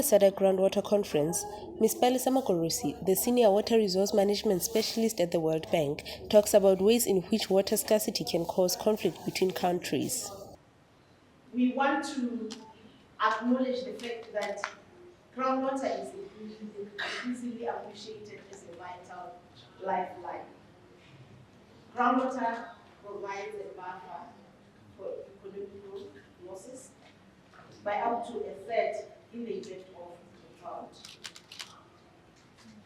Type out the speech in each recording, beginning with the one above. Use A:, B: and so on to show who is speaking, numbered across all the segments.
A: SADC Groundwater Conference, Ms. Palisa Makorosi, the Senior Water Resource Management Specialist at the World Bank, talks about ways in which water scarcity can cause conflict between countries.
B: We want to acknowledge the fact that groundwater is increasingly appreciated as a vital lifeline. Groundwater provides a buffer for economic losses by up to a third in the event of drought,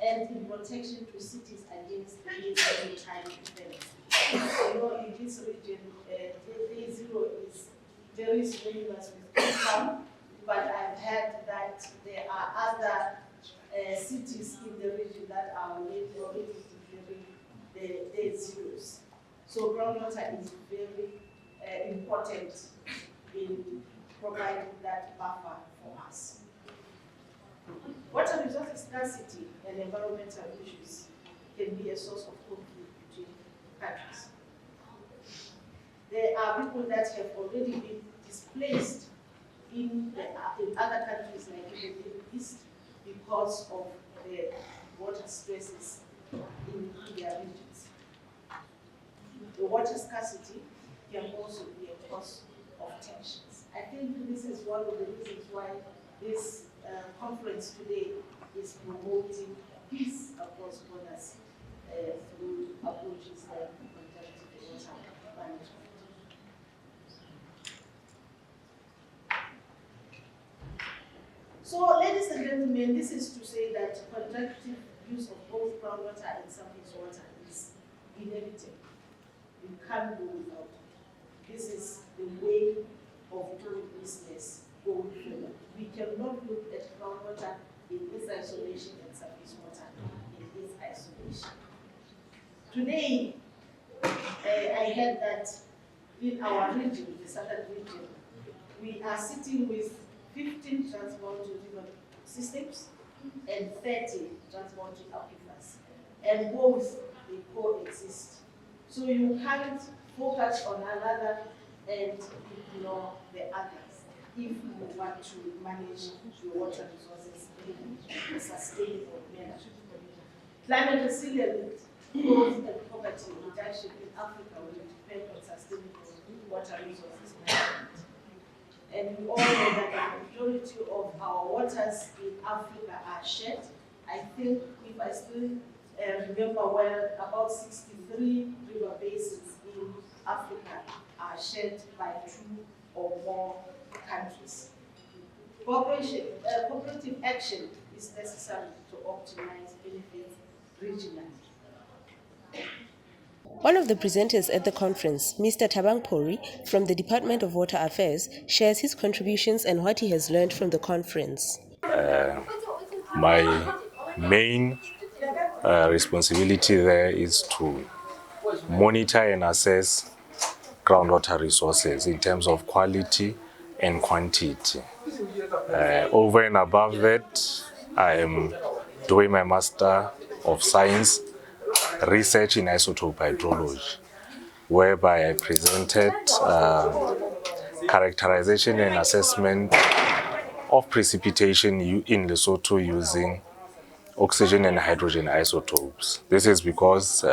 B: and in protection to cities against these anytime events. You know, in this region, day zero is very synonymous with Cape Town, but I've heard that there are other cities in the region that are already declaring the day zeros. So groundwater is very important in providing that buffer for us. Water resource scarcity and environmental issues can be a source of conflict between countries. There are people that have already been displaced in other countries like in the Middle East because of the water stresses in their regions. The water scarcity can also be a cause of tensions. I think this is one of the reasons why this conference today is promoting peace across borders through approaches like conjunctive water management. So, ladies and gentlemen, this is to say that conjunctive use of both groundwater and surface water is inevitable. You can't do without it. This is the way of doing business going forward. We cannot look at groundwater in its isolation and surface water in its isolation. Today, I heard that in our region, the southern region, we are sitting with 15 transboundary river systems and 30 transboundary aquifers, and both they coexist. So you can't focus on another and ignore the others if you want to manage your water resources in a sustainable manner. Climate resilient growth and poverty reduction in Africa will depend on sustainable water resources management. And we all know that the majority of our waters in Africa are shared. I think, if I still remember well, about 63 river basins in Africa are shared by 2 or more countries. Cooperative action is necessary to optimize benefits regionally.
A: One of the presenters at the conference, Mr. Thabang Pori from the Department of Water Affairs, shares his contributions and what he has learned from the conference.
C: My main responsibility there is to monitor and assess groundwater resources in terms of quality and quantity. Over and above that, I am doing my Master of Science research in isotope hydrology, whereby I presented characterization and assessment of precipitation in Lesotho using oxygen and hydrogen isotopes. This is because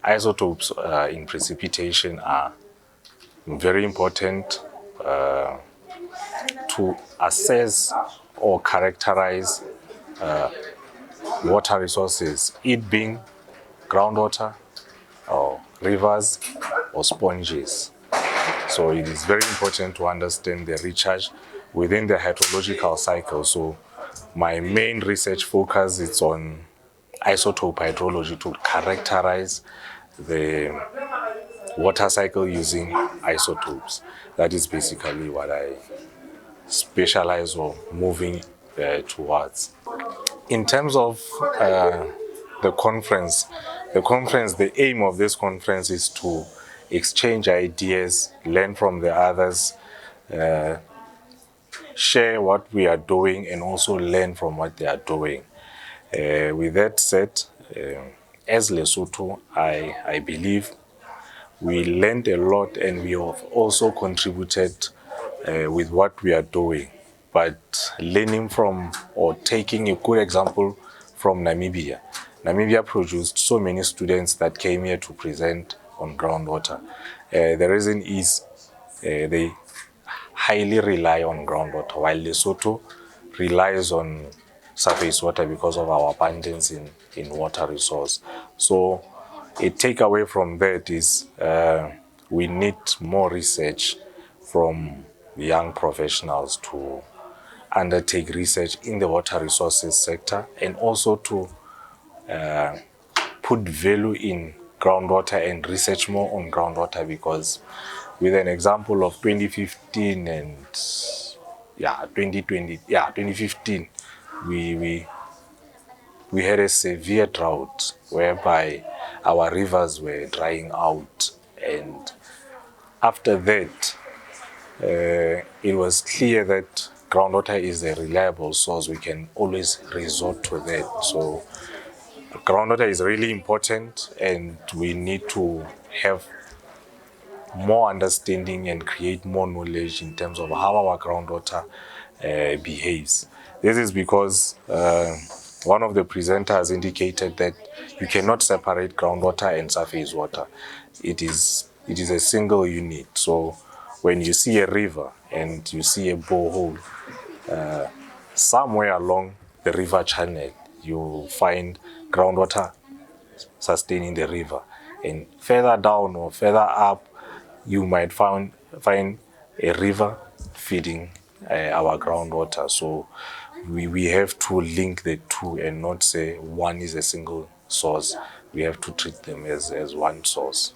C: isotopes in precipitation are very important to assess or characterize water resources, it being groundwater or rivers or sponges. So it is very important to understand the recharge within the hydrological cycle. So my main research focus is on isotope hydrology to characterize the water cycle using isotopes. That is basically what I specialize or moving towards. In terms of the conference, the aim of this conference is to exchange ideas, learn from the others, share what we are doing, and also learn from what they are doing. With that said, as Lesotho, I believe we learned a lot, and we have also contributed with what we are doing. but learning from or taking a good example from Namibia. Namibia produced so many students that came here to present on groundwater. The reason is they highly rely on groundwater, while Lesotho relies on surface water because of our abundance in water resource. So a takeaway from that is we need more research from young professionals to undertake research in the water resources sector, and also to put value in groundwater and research more on groundwater, because with an example of 2015 and 2015, we had a severe drought whereby our rivers were drying out, and after that it was clear that groundwater is a reliable source. We can always resort to that. So groundwater is really important, and we need to have more understanding and create more knowledge in terms of how our groundwater behaves. This is because one of the presenters indicated that you cannot separate groundwater and surface water. It is a single unit. So when you see a river and you see a borehole, somewhere along the river channel, you find groundwater sustaining the river, and further down or further up, you might find a river feeding our groundwater. So we have to link the two and not say one is a single source. We have to treat them as one source.